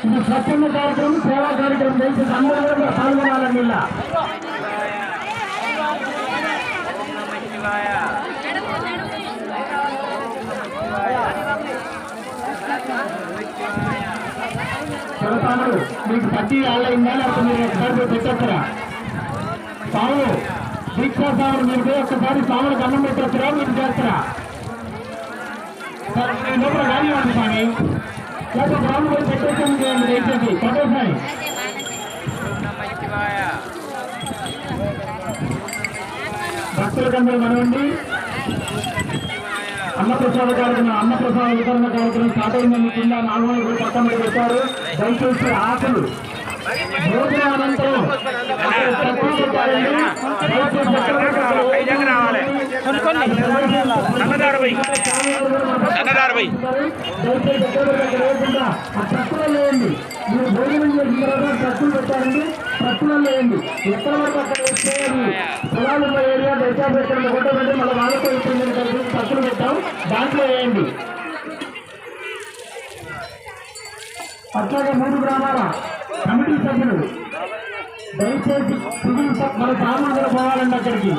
ఇది స్వచ్ఛంద కార్యక్రమం, సేవా కార్యక్రమం దయచేసి అందరూ కూడా పాల్గొనాలండి. ఇలా మీకు పట్టి ఆలైందా లేకపోతే మీరు ఒకసారి పెట్టొచ్చరా? సాము దీక్షా సాములు మీరు పోయి ఒక్కసారి సాములకు అన్నం పెట్టొచ్చరా? మీరు చేస్తారా? లోపల గాలి ఉంది స్వామి, లేకపోతే గ్రామం పోయి పెట్టొచ్చాము చేయండి దయచేసి. పట్టేసాయి భక్తులకందరూ మనవండి. అన్నప్రసాద కార్యక్రమం, అన్నప్రసాద వితరణ కార్యక్రమం స్టార్ట్ అయిందని కింద నాలుగు కూడా పక్కన పెట్టారు. దయచేసి ఆకులు భోజనానంతరం ట్రక్కులో లేయండి. మీరు భోజనం చేసిన తర్వాత ట్రక్కులు పెట్టారండి, ట్రక్కులో లేయండి. ఎక్కడ వరకు అక్కడ వస్తే పొలాలు ఉన్న ఏరియా దయచేసి ఎక్కడ ఫోటో పెట్టి మళ్ళీ వాళ్ళతో ఇప్పుడు ట్రక్కులు పెట్టాం, దాంట్లో వేయండి. అట్లాగే 3 గ్రామాల కమిటీ సభ్యులు దయచేసి మన సామాన్యులు పోవాలండి అక్కడికి.